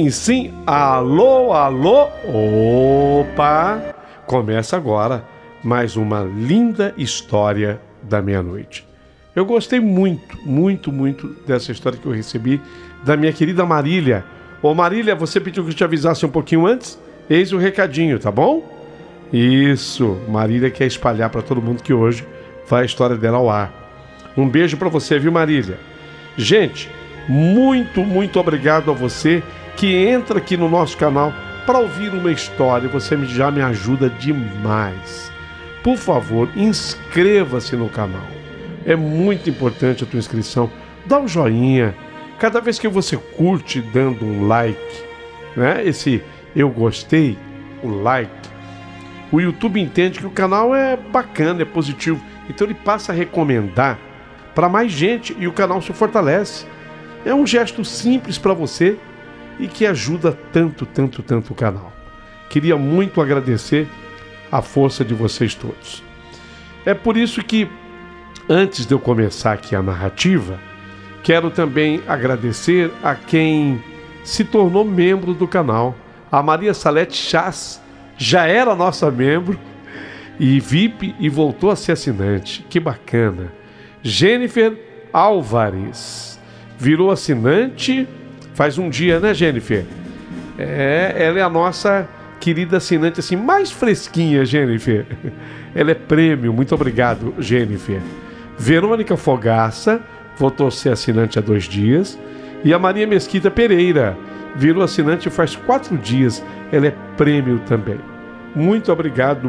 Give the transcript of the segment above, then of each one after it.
sim, sim. Alô, alô. Opa! Começa agora mais uma linda história da meia-noite. Eu gostei muito dessa história que eu recebi da minha querida Marília. Ô Marília, você pediu que eu te avisasse um pouquinho antes? Eis o recadinho, tá bom? Isso, Marília quer espalhar para todo mundo que hoje vai a história dela ao ar. Um beijo para você, viu, Marília? Gente, muito obrigado a você que entra aqui no nosso canal para ouvir uma história. Você já me ajuda demais. Por favor, inscreva-se no canal. É muito importante a tua inscrição. Dá um joinha. Cada vez que você curte dando um like, né? Esse eu gostei, o like, o YouTube entende que o canal é bacana, é positivo. Então ele passa a recomendar para mais gente e o canal se fortalece. É um gesto simples para você e que ajuda tanto o canal. Queria muito agradecer a força de vocês todos. É por isso que, antes de eu começar aqui a narrativa, quero também agradecer a quem se tornou membro do canal. A Maria Salete Chas já era nossa membro e VIP e voltou a ser assinante. Que bacana. Jennifer Álvares virou assinante faz um dia, né, Jennifer? Ela é a nossa querida assinante assim, mais fresquinha, Jennifer. Ela é prêmio. Muito obrigado, Jennifer. Verônica Fogaça voltou a ser assinante há 2 dias. E a Maria Mesquita Pereira virou assinante faz 4 dias. Ela é prêmio também. Muito obrigado.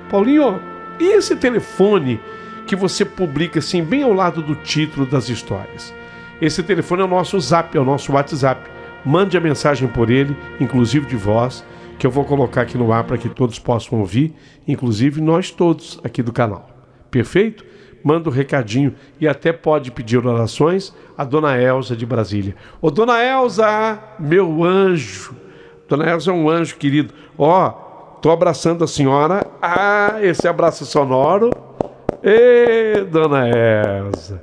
Paulinho, e esse telefone que você publica assim, bem ao lado do título das histórias? Esse telefone é o nosso Zap, é o nosso WhatsApp. Mande a mensagem por ele, inclusive de voz, que eu vou colocar aqui no ar para que todos possam ouvir, inclusive nós todos aqui do canal. Perfeito? Manda um recadinho e até pode pedir orações a Dona Elza de Brasília. Ô, Dona Elza, meu anjo. Dona Elza é um anjo querido. Ó, tô abraçando a senhora. Ah, esse abraço sonoro. Ê, Dona Elza.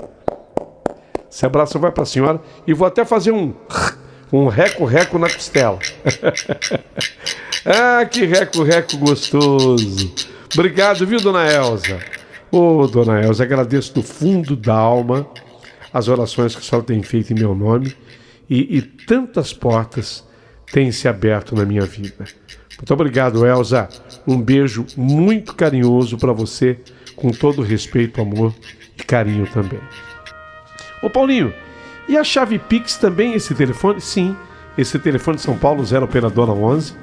Esse abraço vai para a senhora e vou até fazer um reco-reco na costela. Ah, que reco-reco gostoso. Obrigado, viu, Dona Elza? Ô, Dona Elza, agradeço do fundo da alma as orações que a senhora tem feito em meu nome e tantas portas têm se aberto na minha vida. Muito obrigado, Elza. Um beijo muito carinhoso para você, com todo respeito, amor e carinho também. Ô, Paulinho, e a chave Pix também, esse telefone? Sim, esse telefone de São Paulo, 0 operadora 11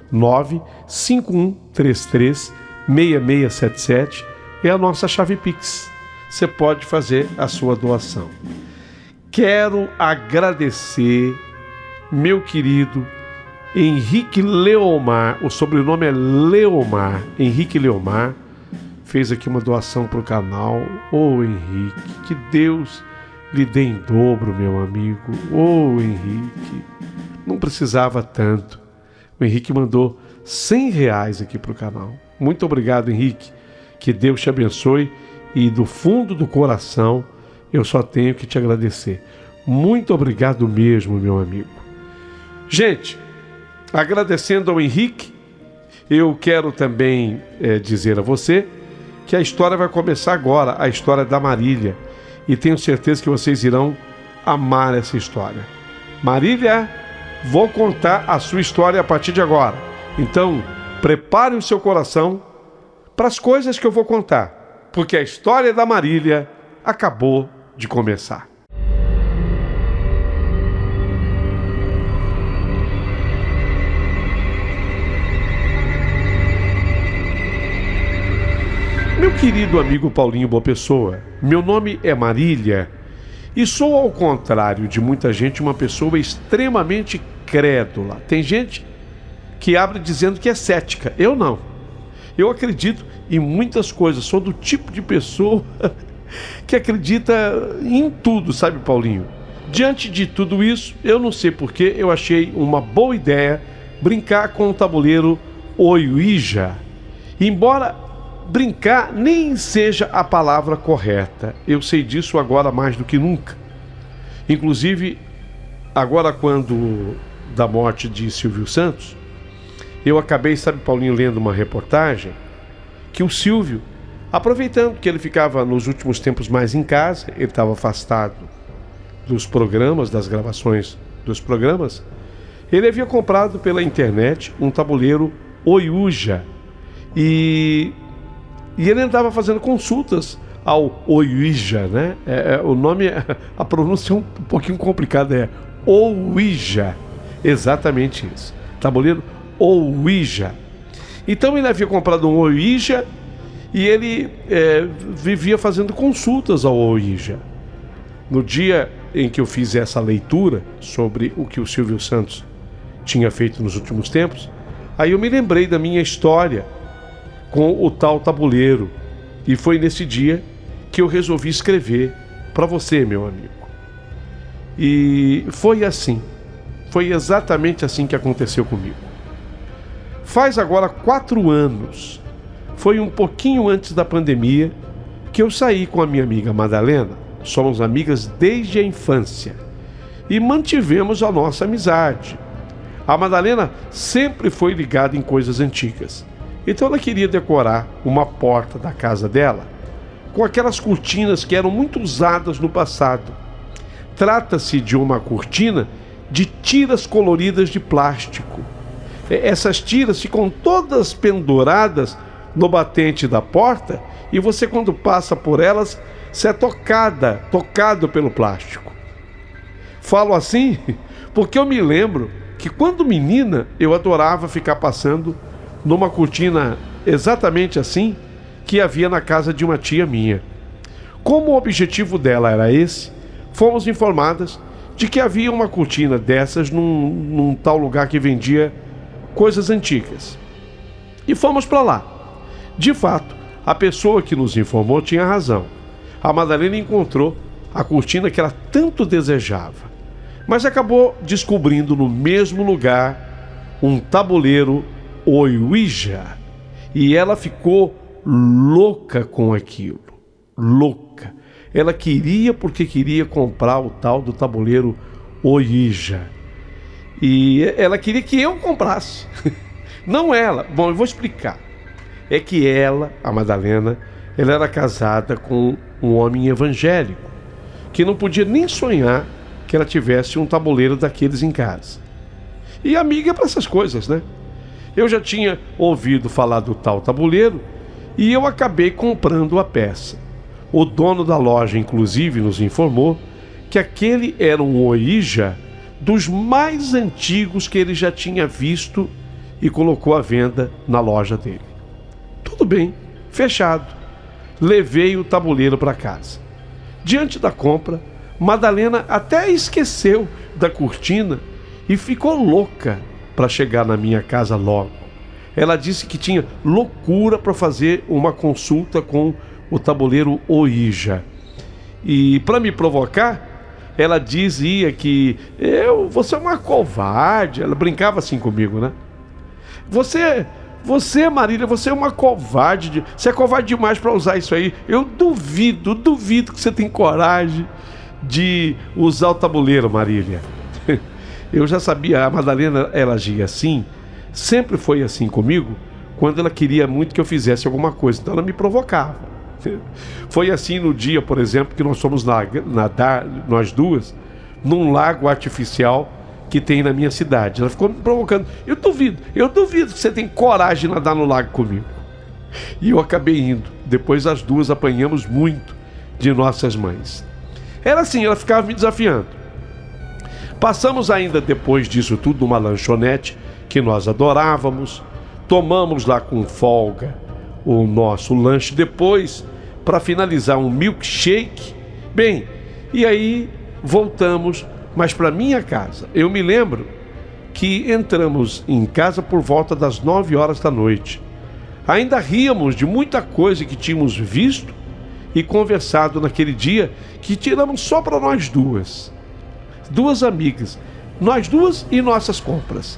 95133 6677 é a nossa chave Pix. Você pode fazer a sua doação. Quero agradecer meu querido Henrique Leomar, o sobrenome é Leomar, Henrique Leomar, fez aqui uma doação para o canal. Ô, Henrique, que Deus lhe dê em dobro, meu amigo. Ô, Henrique, não precisava tanto. O Henrique mandou R$100 aqui para o canal. Muito obrigado, Henrique. Que Deus te abençoe e do fundo do coração eu só tenho que te agradecer. Muito obrigado mesmo, meu amigo. Gente, agradecendo ao Henrique, eu quero também dizer a você que a história vai começar agora, a história da Marília. E tenho certeza que vocês irão amar essa história. Marília, vou contar a sua história a partir de agora. Então, prepare o seu coração para as coisas que eu vou contar, porque a história da Marília acabou de começar. Meu querido amigo Paulinho Boa Pessoa, meu nome é Marília e sou, ao contrário de muita gente, uma pessoa extremamente crédula. Tem gente que abre dizendo que é cética. Eu não. Eu acredito em muitas coisas. Sou do tipo de pessoa que acredita em tudo, sabe, Paulinho? Diante de tudo isso, eu não sei porquê, eu achei uma boa ideia brincar com o tabuleiro Ouija. Embora brincar nem seja a palavra correta, eu sei disso agora mais do que nunca. Inclusive, agora quando da morte de Silvio Santos, eu acabei, sabe, Paulinho, lendo uma reportagem que o Silvio, aproveitando que ele ficava nos últimos tempos mais em casa, ele estava afastado dos programas, das gravações dos programas, ele havia comprado pela internet um tabuleiro Ouija e ele andava fazendo consultas ao Ouija, né? O nome, a pronúncia é um pouquinho complicada, é Ouija, exatamente isso, tabuleiro Ouija. Então ele havia comprado um Ouija e ele vivia fazendo consultas ao Ouija. No dia em que eu fiz essa leitura sobre o que o Silvio Santos tinha feito nos últimos tempos, aí eu me lembrei da minha história com o tal tabuleiro, e foi nesse dia que eu resolvi escrever para você, meu amigo. E foi assim, foi exatamente assim que aconteceu comigo. Faz agora 4 anos, foi um pouquinho antes da pandemia, que eu saí com a minha amiga Madalena. Somos amigas desde a infância e mantivemos a nossa amizade. A Madalena sempre foi ligada em coisas antigas, então ela queria decorar uma porta da casa dela com aquelas cortinas que eram muito usadas no passado. Trata-se de uma cortina de tiras coloridas de plástico. Essas tiras ficam todas penduradas no batente da porta e você, quando passa por elas, você é tocado pelo plástico. Falo assim porque eu me lembro que quando menina eu adorava ficar passando numa cortina exatamente assim que havia na casa de uma tia minha. Como o objetivo dela era esse, fomos informadas de que havia uma cortina dessas num tal lugar que vendia coisas antigas. E fomos para lá. De fato, a pessoa que nos informou tinha razão. A Madalena encontrou a cortina que ela tanto desejava, mas acabou descobrindo no mesmo lugar um tabuleiro Ouija, e ela ficou louca com aquilo, louca. Ela queria, porque queria comprar o tal do tabuleiro Ouija, e ela queria que eu comprasse, não ela. Bom, eu vou explicar. É que ela, a Madalena, ela era casada com um homem evangélico, que não podia nem sonhar que ela tivesse um tabuleiro daqueles em casa. E amiga para essas coisas, né? Eu já tinha ouvido falar do tal tabuleiro e eu acabei comprando a peça. O dono da loja, inclusive, nos informou que aquele era um Ouija dos mais antigos que ele já tinha visto e colocou à venda na loja dele. Tudo bem, fechado. Levei o tabuleiro para casa. Diante da compra, Madalena até esqueceu da cortina e ficou louca para chegar na minha casa logo. Ela disse que tinha loucura para fazer uma consulta com o tabuleiro Ouija. E para me provocar, ela dizia que você é uma covarde. Ela brincava assim comigo, né? Você, Marília, você é uma covarde. Você é covarde demais para usar isso aí. Eu duvido que você tem coragem de usar o tabuleiro, Marília. Eu já sabia, a Madalena, ela agia assim, sempre foi assim comigo, quando ela queria muito que eu fizesse alguma coisa, então ela me provocava. Foi assim no dia, por exemplo, que nós fomos nadar, nós duas, num lago artificial que tem na minha cidade. Ela ficou me provocando. Eu duvido que você tem coragem de nadar no lago comigo. E eu acabei indo. Depois as duas apanhamos muito de nossas mães. Era assim, ela ficava me desafiando. Passamos ainda depois disso tudo numa lanchonete que nós adorávamos. Tomamos lá com folga o nosso lanche depois, para finalizar, um milkshake. Bem, e aí voltamos, mas para minha casa. Eu me lembro que entramos em casa por volta das 9 horas da noite. Ainda ríamos de muita coisa que tínhamos visto e conversado naquele dia, que tiramos só para nós duas amigas, nós duas e nossas compras.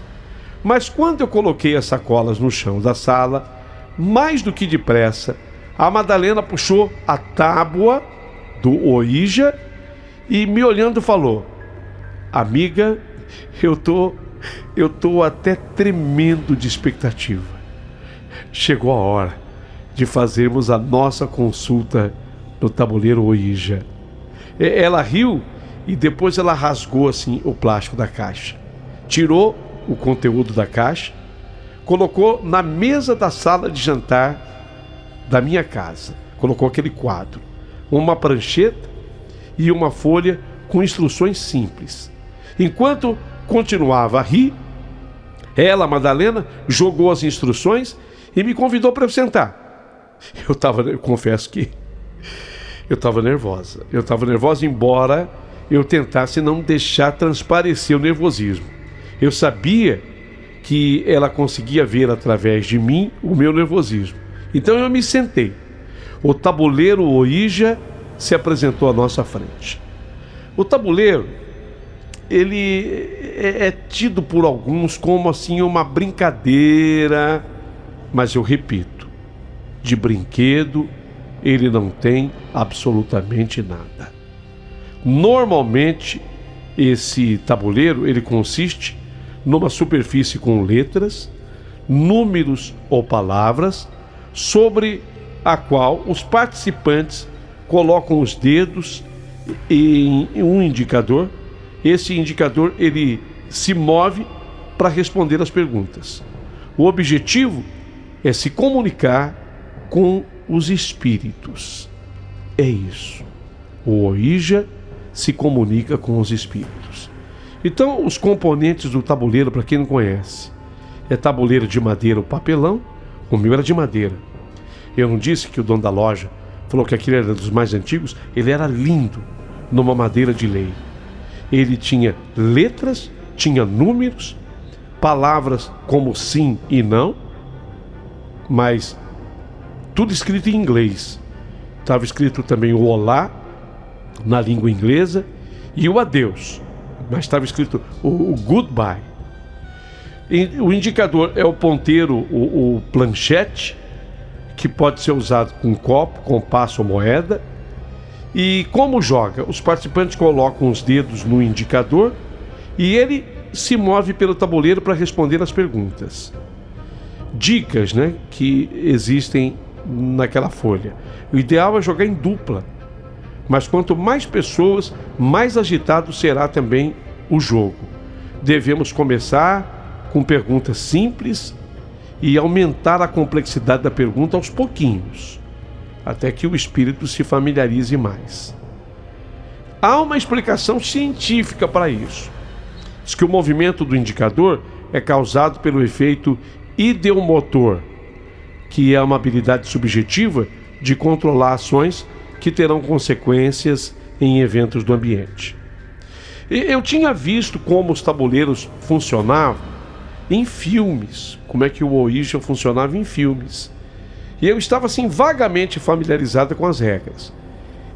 Mas quando eu coloquei as sacolas no chão da sala, mais do que depressa, a Madalena puxou a tábua do Ouija e, me olhando, falou: Amiga, eu tô até tremendo de expectativa. Chegou a hora de fazermos a nossa consulta no tabuleiro Ouija. Ela riu e depois ela rasgou assim o plástico da caixa. Tirou o conteúdo da caixa, colocou na mesa da sala de jantar da minha casa. Colocou aquele quadro, uma prancheta e uma folha com instruções simples. Enquanto continuava a rir, ela, Madalena, jogou as instruções e me convidou para eu sentar. Eu confesso que eu estava nervosa. Eu estava nervosa, embora eu tentasse não deixar transparecer o nervosismo. Eu sabia que ela conseguia ver através de mim o meu nervosismo. Então eu me sentei. O tabuleiro Ouija se apresentou à nossa frente. O tabuleiro, ele é tido por alguns como assim uma brincadeira, mas eu repito, de brinquedo ele não tem absolutamente nada. Normalmente esse tabuleiro ele consiste numa superfície com letras, números ou palavras, sobre a qual os participantes colocam os dedos em um indicador. Esse indicador ele se move para responder as perguntas. O objetivo é se comunicar com os espíritos. É isso. O Ouija se comunica com os espíritos. Então, os componentes do tabuleiro, para quem não conhece, é tabuleiro de madeira ou papelão. O meu era de madeira. Eu não disse que o dono da loja falou que aquele era dos mais antigos? Ele era lindo, numa madeira de lei. Ele tinha letras, tinha números, palavras como sim e não, mas tudo escrito em inglês. Estava escrito também o olá, na língua inglesa, e o adeus, mas estava escrito o goodbye. E o indicador é o ponteiro, o planchete, que pode ser usado com copo, compasso ou moeda. E como joga? Os participantes colocam os dedos no indicador e ele se move pelo tabuleiro para responder as perguntas. Dicas, né, que existem naquela folha. O ideal é jogar em dupla, mas quanto mais pessoas, mais agitado será também o jogo. Devemos começar com perguntas simples e aumentar a complexidade da pergunta aos pouquinhos, até que o espírito se familiarize mais. Há uma explicação científica para isso. Diz que o movimento do indicador é causado pelo efeito ideomotor, que é uma habilidade subjetiva de controlar ações que terão consequências em eventos do ambiente. Eu tinha visto como os tabuleiros funcionavam em filmes, como é que o Ouija funcionava em filmes. E eu estava assim vagamente familiarizado com as regras.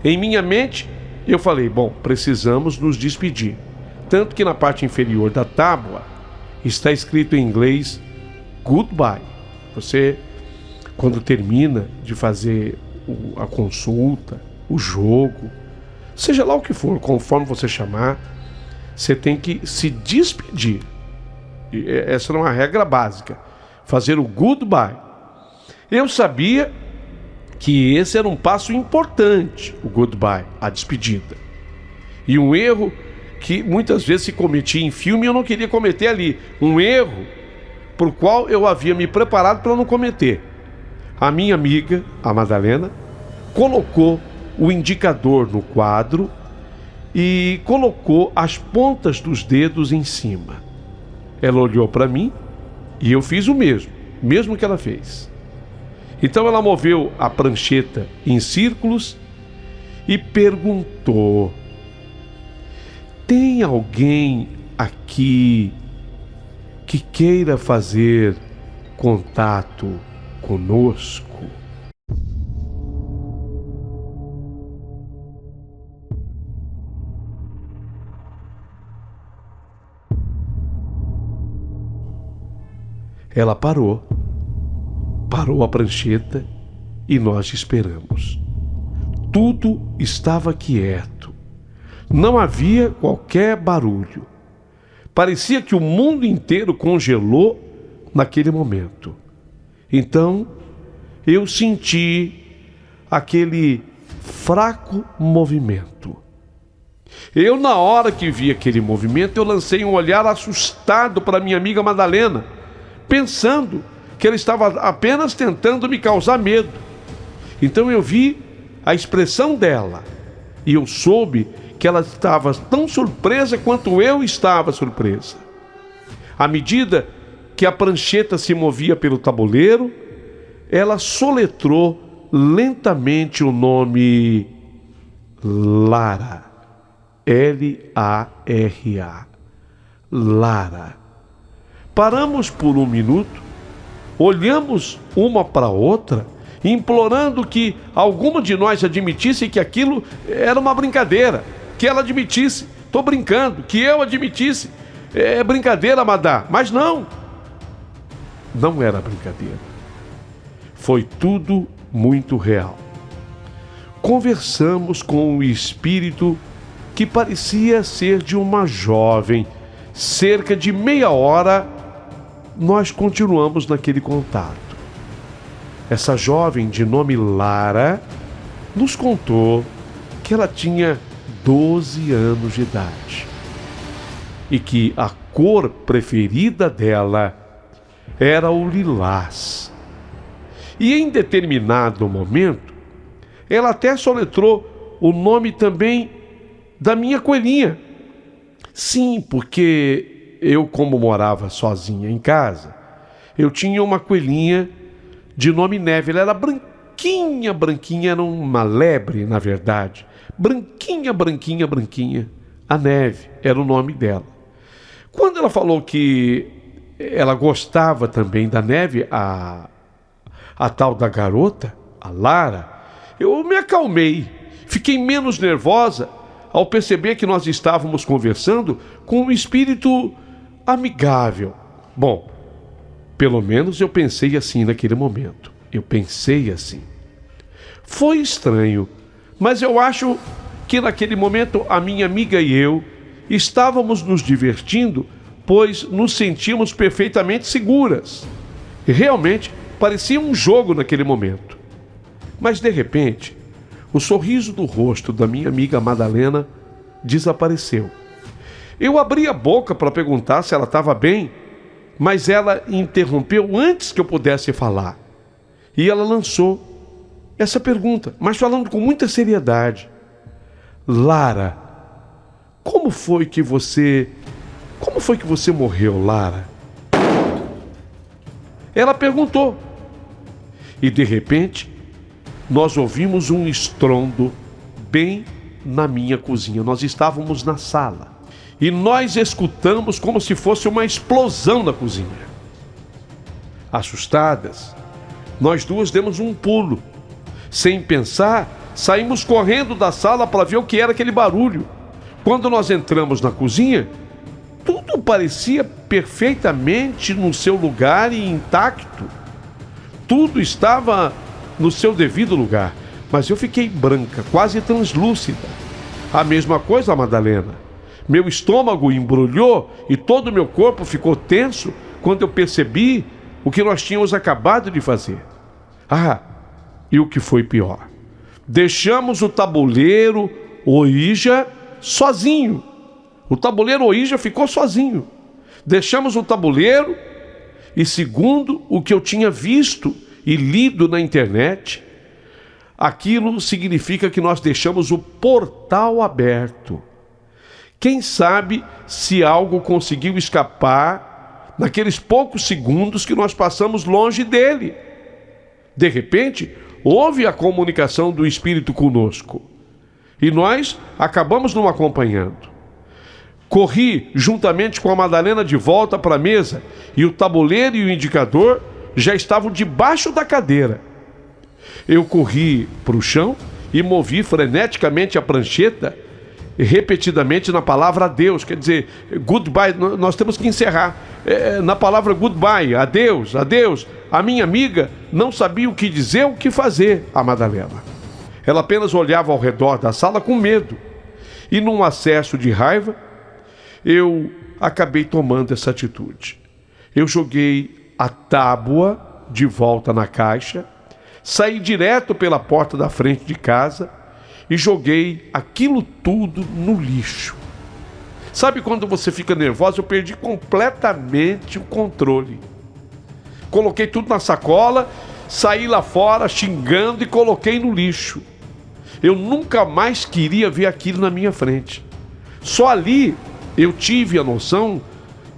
Em minha mente, eu falei, bom, precisamos nos despedir. Tanto que na parte inferior da tábua está escrito em inglês goodbye. Você, quando termina de fazer a consulta, o jogo, seja lá o que for, conforme você chamar, você tem que se despedir. E essa é uma regra básica, fazer o goodbye. Eu sabia que esse era um passo importante, o goodbye, a despedida. E um erro que muitas vezes se cometia em filme e eu não queria cometer ali. Um erro por qual eu havia me preparado para não cometer. A minha amiga, a Madalena, colocou o indicador no quadro e colocou as pontas dos dedos em cima. Ela olhou para mim e eu fiz o mesmo que ela fez. Então ela moveu a prancheta em círculos e perguntou: tem alguém aqui que queira fazer contato conosco? Ela parou a prancheta e nós esperamos. Tudo estava quieto. Não havia qualquer barulho. Parecia que o mundo inteiro congelou naquele momento. Então, eu senti aquele fraco movimento. Eu, na hora que vi aquele movimento, eu lancei um olhar assustado para minha amiga Madalena, pensando que ela estava apenas tentando me causar medo. Então eu vi a expressão dela e eu soube que ela estava tão surpresa quanto eu estava surpresa. À medida que a prancheta se movia pelo tabuleiro, ela soletrou lentamente o nome Lara. L-A-R-A. Lara. Paramos por um minuto, olhamos uma para a outra, implorando que alguma de nós admitisse que aquilo era uma brincadeira, que ela admitisse, estou brincando, que eu admitisse, é brincadeira, Madá. Mas não era brincadeira. Foi tudo muito real. Conversamos com o espírito que parecia ser de uma jovem. Cerca de meia hora, nós continuamos naquele contato. Essa jovem de nome Lara nos contou que ela tinha 12 anos de idade e que a cor preferida dela era o lilás. E em determinado momento, ela até soletrou o nome também da minha coelhinha. Sim, porque eu, como morava sozinha em casa, eu tinha uma coelhinha de nome Neve. Ela era branquinha, era uma lebre, na verdade. Branquinha. A Neve era o nome dela. Quando ela falou que ela gostava também da Neve, a tal da garota, a Lara, eu me acalmei. Fiquei menos nervosa ao perceber que nós estávamos conversando com um espírito amigável. Bom, pelo menos eu pensei assim naquele momento. Foi estranho, mas eu acho que naquele momento a minha amiga e eu estávamos nos divertindo, pois nos sentíamos perfeitamente seguras. E realmente parecia um jogo naquele momento. Mas de repente, o sorriso do rosto da minha amiga Madalena desapareceu. Eu abri a boca para perguntar se ela estava bem, mas ela interrompeu antes que eu pudesse falar. E ela lançou essa pergunta, mas falando com muita seriedade. Lara, como foi que você morreu, Lara? Ela perguntou. E de repente, nós ouvimos um estrondo bem na minha cozinha. Nós estávamos na sala e nós escutamos como se fosse uma explosão na cozinha. Assustadas, nós duas demos um pulo. Sem pensar, saímos correndo da sala para ver o que era aquele barulho. Quando nós entramos na cozinha, tudo parecia perfeitamente no seu lugar e intacto. Tudo estava no seu devido lugar, mas eu fiquei branca, quase translúcida. A mesma coisa, Madalena. Meu estômago embrulhou e todo o meu corpo ficou tenso quando eu percebi o que nós tínhamos acabado de fazer. E o que foi pior? Deixamos o tabuleiro Ouija sozinho. O tabuleiro Ouija ficou sozinho. Deixamos o tabuleiro e, segundo o que eu tinha visto e lido na internet, aquilo significa que nós deixamos o portal aberto. Quem sabe se algo conseguiu escapar naqueles poucos segundos que nós passamos longe dele. De repente, houve a comunicação do Espírito conosco e nós acabamos não acompanhando. Corri juntamente com a Madalena de volta para a mesa e o tabuleiro e o indicador já estavam debaixo da cadeira. Eu corri para o chão e movi freneticamente a prancheta repetidamente na palavra adeus, quer dizer, goodbye. Nós temos que encerrar na palavra goodbye, adeus. A minha amiga não sabia o que dizer ou o que fazer, a Madalena. Ela apenas olhava ao redor da sala com medo. E num acesso de raiva, eu acabei tomando essa atitude. Eu joguei a tábua de volta na caixa, saí direto pela porta da frente de casa e joguei aquilo tudo no lixo. Sabe quando você fica nervoso? Eu perdi completamente o controle. Coloquei tudo na sacola, saí lá fora xingando e coloquei no lixo. Eu nunca mais queria ver aquilo na minha frente. Só ali eu tive a noção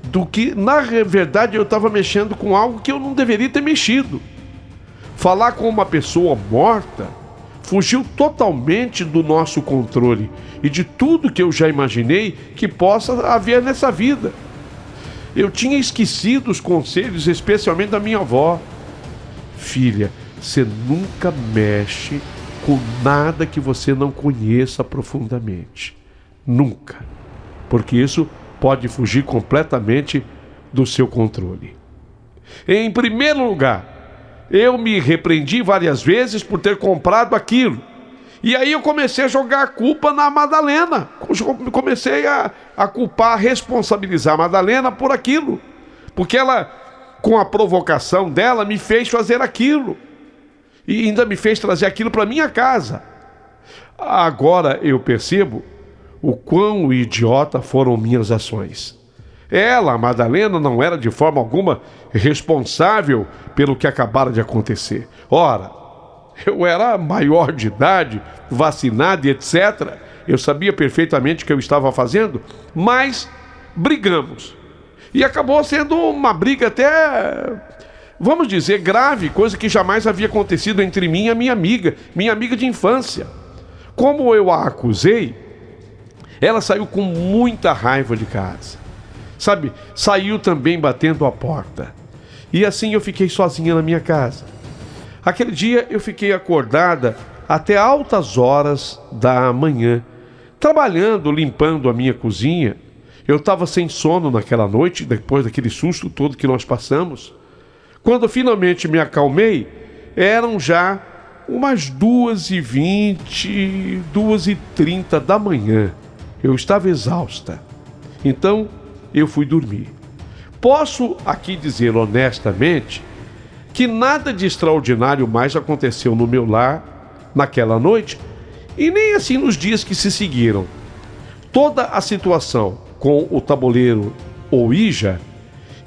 do que, na verdade, eu estava mexendo com algo que eu não deveria ter mexido. Falar com uma pessoa morta fugiu totalmente do nosso controle e de tudo que eu já imaginei que possa haver nessa vida. Eu tinha esquecido os conselhos, especialmente da minha avó. Filha, você nunca mexe com nada que você não conheça profundamente. Nunca. Porque isso pode fugir completamente do seu controle. Em primeiro lugar, eu me repreendi várias vezes por ter comprado aquilo. E aí eu comecei a jogar a culpa na Madalena. Comecei a culpar, a responsabilizar a Madalena por aquilo. Porque ela, com a provocação dela, me fez fazer aquilo. E ainda me fez trazer aquilo para minha casa. Agora eu percebo o quão idiota foram minhas ações. Ela, a Madalena, não era de forma alguma responsável pelo que acabara de acontecer. Ora, eu era maior de idade, vacinado e etc. Eu sabia perfeitamente o que eu estava fazendo, mas brigamos. E acabou sendo uma briga até, vamos dizer, grave, coisa que jamais havia acontecido entre mim e a minha amiga de infância. Como eu a acusei, ela saiu com muita raiva de casa. Sabe, saiu também batendo a porta. E assim eu fiquei sozinha na minha casa. Aquele dia eu fiquei acordada até altas horas da manhã, trabalhando, limpando a minha cozinha. Eu estava sem sono naquela noite, depois daquele susto todo que nós passamos. Quando finalmente me acalmei, eram já umas 2h20, 2h30 da manhã. Eu estava exausta. Então, eu fui dormir. Posso aqui dizer honestamente que nada de extraordinário mais aconteceu no meu lar naquela noite e nem assim nos dias que se seguiram. Toda a situação com o tabuleiro Ouija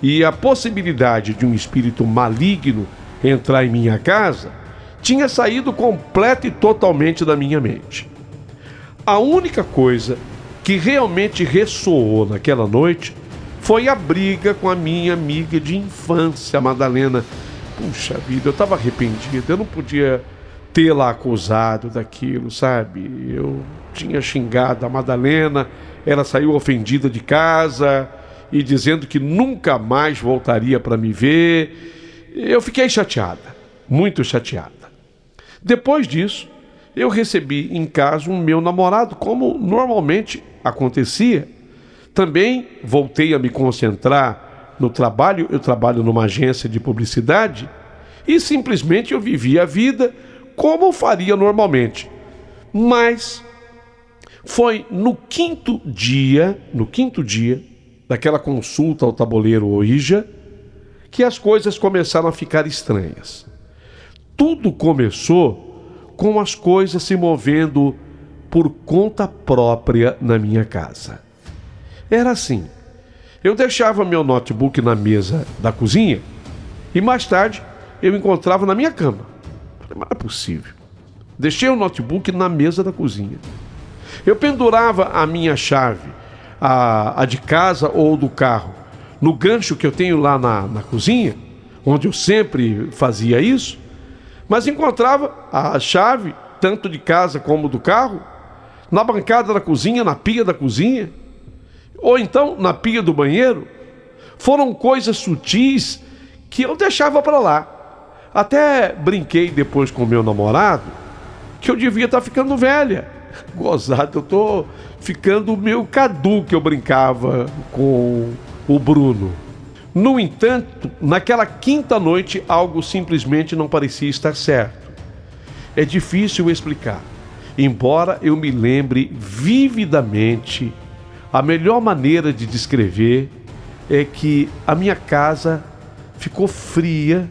e a possibilidade de um espírito maligno entrar em minha casa tinha saído completa e totalmente da minha mente. A única coisa que realmente ressoou naquela noite foi a briga com a minha amiga de infância, a Madalena. Puxa vida, eu estava arrependido, eu não podia tê-la acusado daquilo, sabe? Eu tinha xingado a Madalena, ela saiu ofendida de casa e dizendo que nunca mais voltaria para me ver. Eu fiquei chateada, muito chateada. Depois disso, eu recebi em casa um meu namorado, como normalmente acontecia. Também voltei a me concentrar no trabalho. Eu trabalho numa agência de publicidade e simplesmente eu vivia a vida como eu faria normalmente. Mas foi no quinto dia daquela consulta ao tabuleiro Ouija que as coisas começaram a ficar estranhas. Tudo começou com as coisas se movendo por conta própria na minha casa. Era assim, eu deixava meu notebook na mesa da cozinha e mais tarde eu encontrava na minha cama. Falei, mas não é possível. Deixei o notebook na mesa da cozinha. Eu pendurava a minha chave, a de casa ou do carro, no gancho que eu tenho lá na cozinha, onde eu sempre fazia isso, mas encontrava a chave, tanto de casa como do carro, na bancada da cozinha, na pia da cozinha, ou então na pia do banheiro. Foram coisas sutis que eu deixava para lá. Até brinquei depois com o meu namorado que eu devia estar ficando velha. Gozado, eu tô ficando meio Cadu, que eu brincava com o Bruno. No entanto, naquela quinta noite, algo simplesmente não parecia estar certo. É difícil explicar. embora eu me lembre vividamente, a melhor maneira de descrever é que a minha casa ficou fria,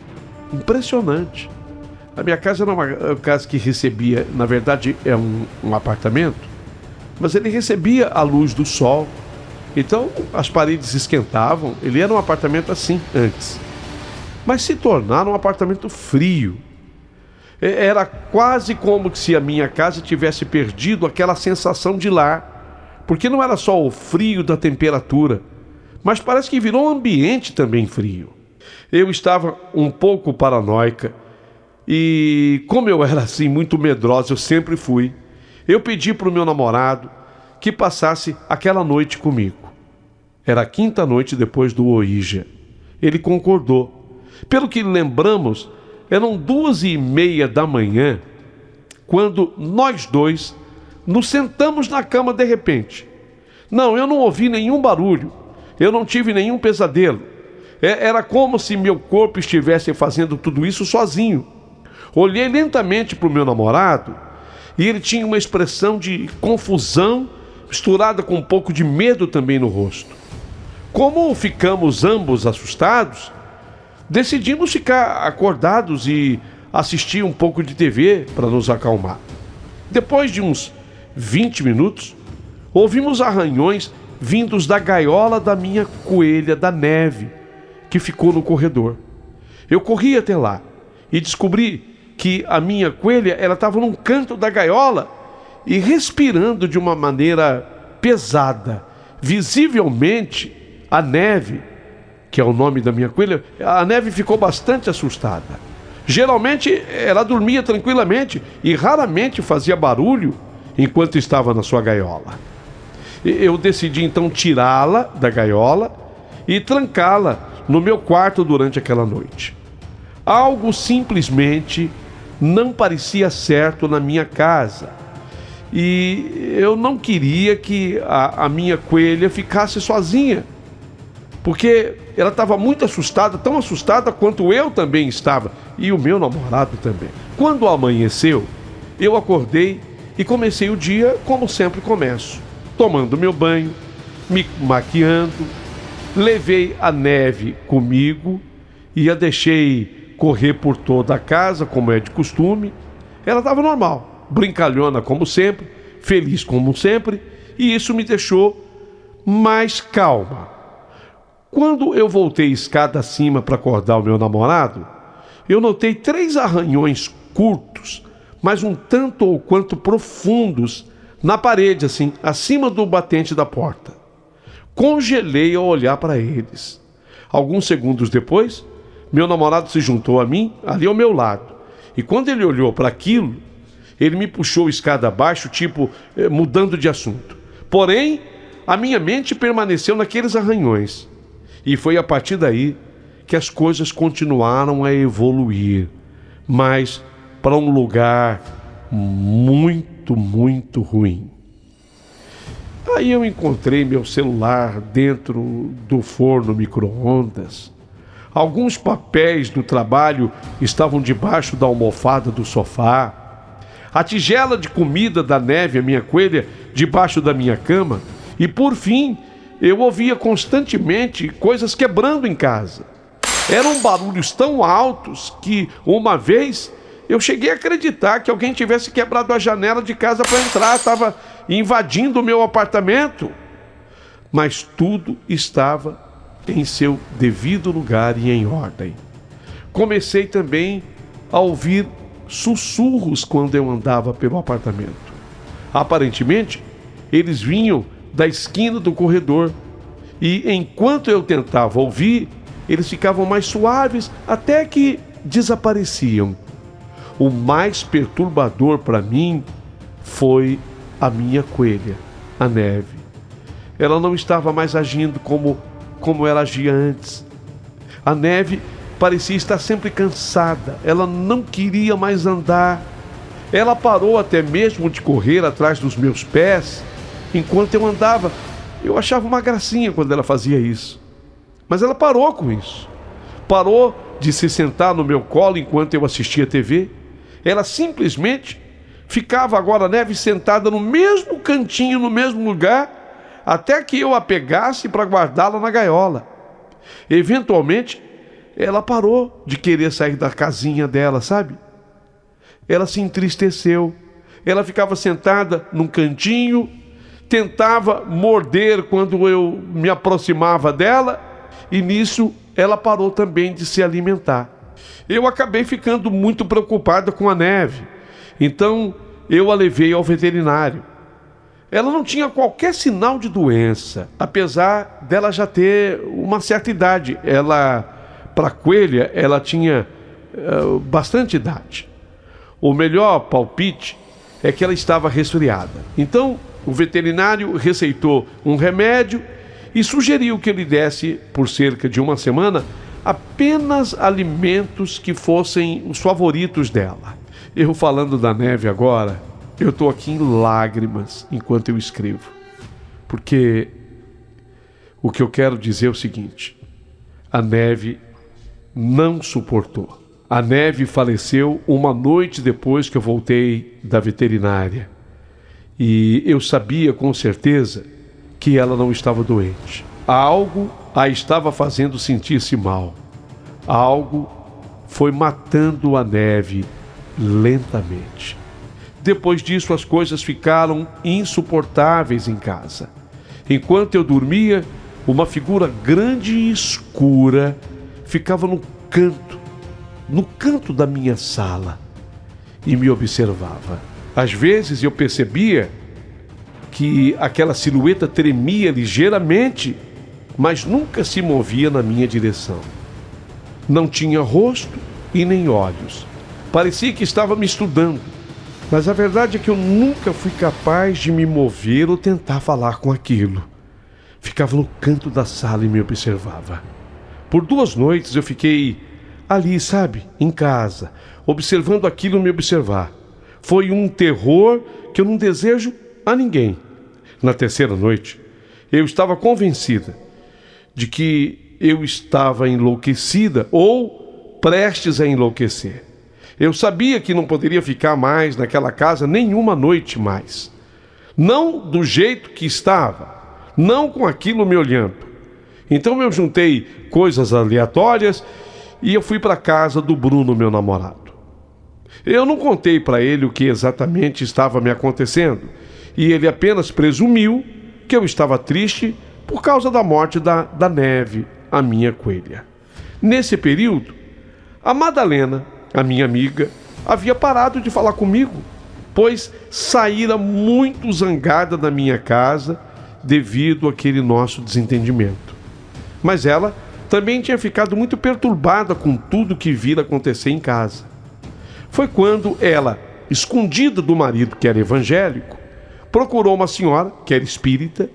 impressionante. A minha casa era uma casa que recebia, na verdade é um apartamento, mas ele recebia a luz do sol. Então as paredes esquentavam. Ele era um apartamento assim antes, mas se tornaram um apartamento frio. Era quase como se a minha casa tivesse perdido aquela sensação de lar, porque não era só o frio da temperatura, mas parece que virou um ambiente também frio. Eu estava um pouco paranoica e, como eu era assim muito medrosa, eu sempre fui, eu pedi para o meu namorado que passasse aquela noite comigo. Era a quinta noite depois do Ouija. Ele concordou. Pelo que lembramos, eram 2:30 da manhã, quando nós dois nos sentamos na cama de repente. Não, eu não ouvi nenhum barulho, eu não tive nenhum pesadelo. Era como se meu corpo estivesse fazendo tudo isso sozinho. Olhei lentamente para o meu namorado e ele tinha uma expressão de confusão, misturada com um pouco de medo também no rosto. Como ficamos ambos assustados, decidimos ficar acordados e assistir um pouco de TV para nos acalmar. Depois de uns 20 minutos, ouvimos arranhões vindos da gaiola da minha coelha da Neve, que ficou no corredor. Eu corri até lá e descobri que a minha coelha estava num canto da gaiola e respirando de uma maneira pesada. Visivelmente, a Neve, que é o nome da minha coelha, a Neve ficou bastante assustada. Geralmente ela dormia tranquilamente e raramente fazia barulho enquanto estava na sua gaiola. Eu decidi então tirá-la da gaiola e trancá-la no meu quarto durante aquela noite. Algo simplesmente não parecia certo na minha casa e eu não queria que a minha coelha ficasse sozinha, porque ela estava muito assustada, tão assustada quanto eu também estava, e o meu namorado também. Quando amanheceu, eu acordei e comecei o dia como sempre começo, tomando meu banho, me maquiando, levei a Neve comigo e a deixei correr por toda a casa, como é de costume. Ela estava normal, brincalhona como sempre, feliz como sempre, e isso me deixou mais calma. Quando eu voltei escada acima para acordar o meu namorado, eu notei 3 arranhões curtos, mas um tanto ou quanto profundos, na parede, assim, acima do batente da porta. Congelei ao olhar para eles. Alguns segundos depois, meu namorado se juntou a mim, ali ao meu lado. E quando ele olhou para aquilo, ele me puxou escada abaixo, tipo, mudando de assunto. Porém, a minha mente permaneceu naqueles arranhões. E foi a partir daí que as coisas continuaram a evoluir, mas para um lugar muito, muito ruim. Aí eu encontrei meu celular dentro do forno micro-ondas. Alguns papéis do trabalho estavam debaixo da almofada do sofá. A tigela de comida da Neve, a minha coelha, debaixo da minha cama. E por fim, eu ouvia constantemente coisas quebrando em casa. Eram barulhos tão altos que, uma vez, eu cheguei a acreditar que alguém tivesse quebrado a janela de casa para entrar, estava invadindo o meu apartamento. Mas tudo estava em seu devido lugar e em ordem. Comecei também a ouvir sussurros quando eu andava pelo apartamento. Aparentemente, eles vinham da esquina do corredor, e enquanto eu tentava ouvir, eles ficavam mais suaves até que desapareciam. O mais perturbador para mim foi a minha coelha, a Neve. Ela não estava mais agindo como ela agia antes. A Neve parecia estar sempre cansada, ela não queria mais andar. Ela parou até mesmo de correr atrás dos meus pés enquanto eu andava. Eu achava uma gracinha quando ela fazia isso. Mas ela parou com isso. Parou de se sentar no meu colo enquanto eu assistia TV. Ela simplesmente Ficava agora a Neve sentada no mesmo cantinho, no mesmo lugar, até que eu a pegasse para guardá-la na gaiola. Eventualmente, ela parou de querer sair da casinha dela, sabe? Ela se entristeceu. Ela ficava sentada num cantinho, tentava morder quando eu me aproximava dela, e nisso ela parou também de se alimentar. Eu acabei ficando muito preocupada com a Neve, então eu a levei ao veterinário. Ela não tinha qualquer sinal de doença, apesar dela já ter uma certa idade. Para coelha, ela tinha bastante idade. O melhor palpite é que ela estava resfriada. Então, o veterinário receitou um remédio e sugeriu que ele desse, por cerca de uma semana, apenas alimentos que fossem os favoritos dela. Eu falando da Neve agora, eu estou aqui em lágrimas enquanto eu escrevo. Porque o que eu quero dizer é o seguinte: a Neve não suportou. A Neve faleceu uma noite depois que eu voltei da veterinária. E eu sabia com certeza que ela não estava doente. Algo a estava fazendo sentir-se mal. Algo foi matando a Neve lentamente. Depois disso, as coisas ficaram insuportáveis em casa. Enquanto eu dormia, uma figura grande e escura ficava no canto da minha sala e me observava. Às vezes eu percebia que aquela silhueta tremia ligeiramente, mas nunca se movia na minha direção. Não tinha rosto e nem olhos. Parecia que estava me estudando. Mas a verdade é que eu nunca fui capaz de me mover ou tentar falar com aquilo. Ficava no canto da sala e me observava. Por 2 noites eu fiquei ali, sabe, em casa, observando aquilo me observar. Foi um terror que eu não desejo a ninguém. Na 3ª noite, eu estava convencida de que eu estava enlouquecida ou prestes a enlouquecer. Eu sabia que não poderia ficar mais naquela casa nenhuma noite mais. Não do jeito que estava, não com aquilo me olhando. Então eu juntei coisas aleatórias e eu fui para a casa do Bruno, meu namorado. Eu não contei para ele o que exatamente estava me acontecendo, e ele apenas presumiu que eu estava triste por causa da morte da Neve, a minha coelha. Nesse período, a Madalena, a minha amiga, havia parado de falar comigo, pois saíra muito zangada da minha casa devido àquele nosso desentendimento. Mas ela também tinha ficado muito perturbada com tudo que vira acontecer em casa. Foi quando ela, escondida do marido que era evangélico, procurou uma senhora que era espírita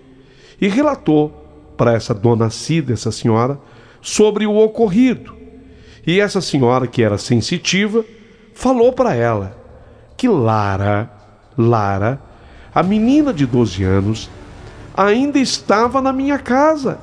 e relatou para essa dona Cida, essa senhora, sobre o ocorrido. E essa senhora, que era sensitiva, falou para ela que Lara, a menina de 12 anos, ainda estava na minha casa.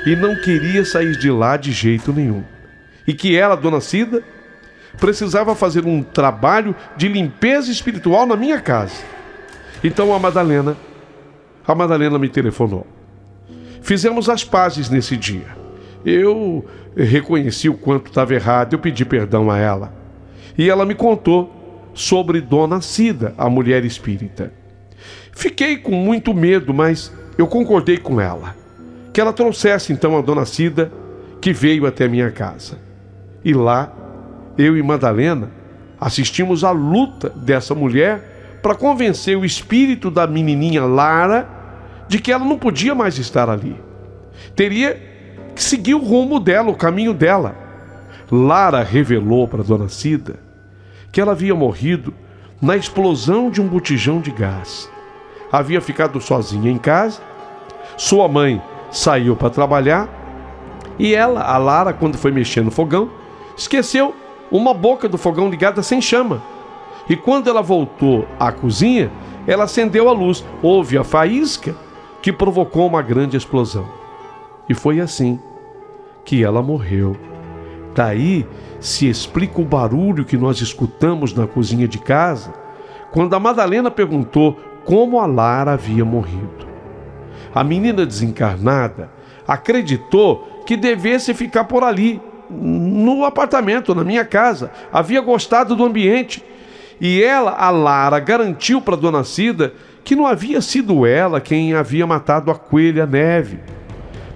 E não queria sair de lá de jeito nenhum. E que ela, dona Cida, precisava fazer um trabalho de limpeza espiritual na minha casa. Então a Madalena me telefonou. Fizemos as pazes nesse dia. Eu reconheci o quanto estava errado, eu pedi perdão a ela. E ela me contou sobre dona Cida, a mulher espírita. Fiquei com muito medo, mas eu concordei com ela que ela trouxesse então a dona Cida, que veio até minha casa. E lá, eu e Madalena assistimos à luta dessa mulher para convencer o espírito da menininha Lara de que ela não podia mais estar ali. Teria que seguir o rumo dela, o caminho dela. Lara revelou para dona Cida que ela havia morrido na explosão de um botijão de gás. Havia ficado sozinha em casa, sua mãe saiu para trabalhar E ela, a Lara, quando foi mexer no fogão, esqueceu uma boca do fogão ligada sem chama. E quando ela voltou à cozinha, ela acendeu a luz. Houve a faísca que provocou uma grande explosão. E foi assim que ela morreu. Daí se explica o barulho que nós escutamos na cozinha de casa, quando a Madalena perguntou como a Lara havia morrido. A menina desencarnada acreditou que devesse ficar por ali, no apartamento, na minha casa. Havia gostado do ambiente. E ela, a Lara, garantiu para Dona Cida que não havia sido ela quem havia matado a coelha Neve.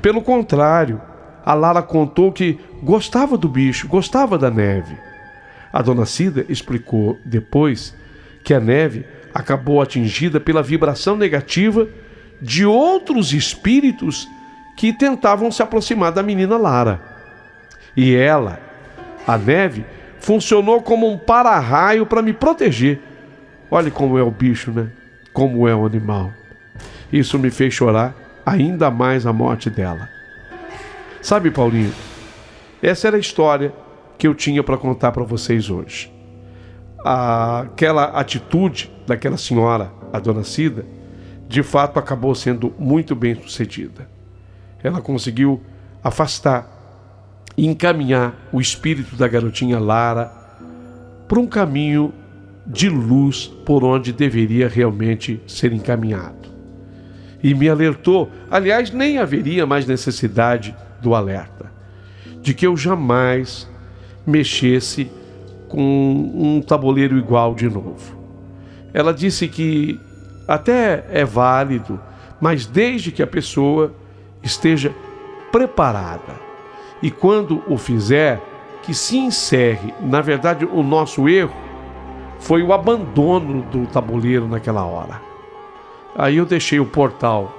Pelo contrário, a Lara contou que gostava do bicho, gostava da Neve. A Dona Cida explicou depois que a Neve acabou atingida pela vibração negativa de outros espíritos que tentavam se aproximar da menina Lara. E ela, a Neve, funcionou como um para-raio para me proteger. Olha como é o bicho, né? Como é o animal. Isso me fez chorar ainda mais a morte dela. Sabe, Paulinho, essa era a história que eu tinha para contar para vocês hoje. Aquela atitude daquela senhora, a Dona Cida, de fato acabou sendo muito bem sucedida. Ela conseguiu afastar e encaminhar o espírito da garotinha Lara para um caminho de luz por onde deveria realmente ser encaminhado. E me alertou, aliás, nem haveria mais necessidade do alerta, de que eu jamais mexesse com um tabuleiro igual de novo. Ela disse que até é válido, mas desde que a pessoa esteja preparada. E quando o fizer, que se encerre. Na verdade, o nosso erro foi o abandono do tabuleiro naquela hora. Aí eu deixei o portal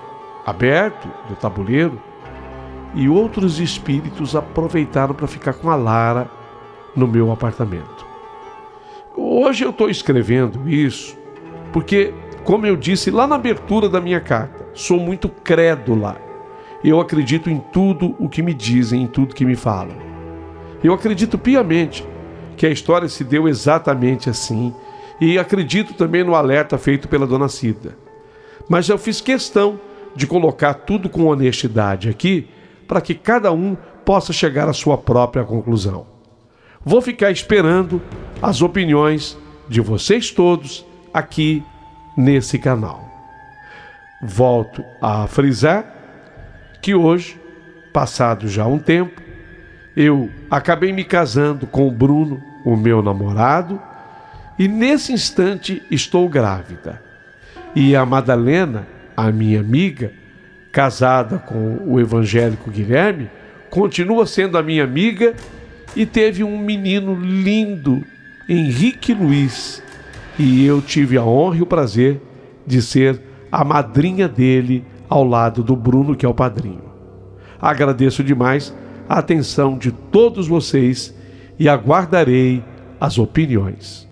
aberto do tabuleiro e outros espíritos aproveitaram para ficar com a Lara no meu apartamento. Hoje eu estou escrevendo isso porque, como eu disse lá na abertura da minha carta, sou muito crédula. Eu acredito em tudo o que me dizem, em tudo que me falam. Eu acredito piamente que a história se deu exatamente assim e acredito também no alerta feito pela Dona Cida. Mas eu fiz questão de colocar tudo com honestidade aqui para que cada um possa chegar à sua própria conclusão. Vou ficar esperando as opiniões de vocês todos aqui nesse canal. Volto a frisar que hoje, passado já um tempo, eu acabei me casando com o Bruno, o meu namorado, e nesse instante estou grávida. E a Madalena, a minha amiga, casada com o evangélico Guilherme, continua sendo a minha amiga e teve um menino lindo, Henrique Luiz, e eu tive a honra e o prazer de ser a madrinha dele ao lado do Bruno, que é o padrinho. Agradeço demais a atenção de todos vocês e aguardarei as opiniões.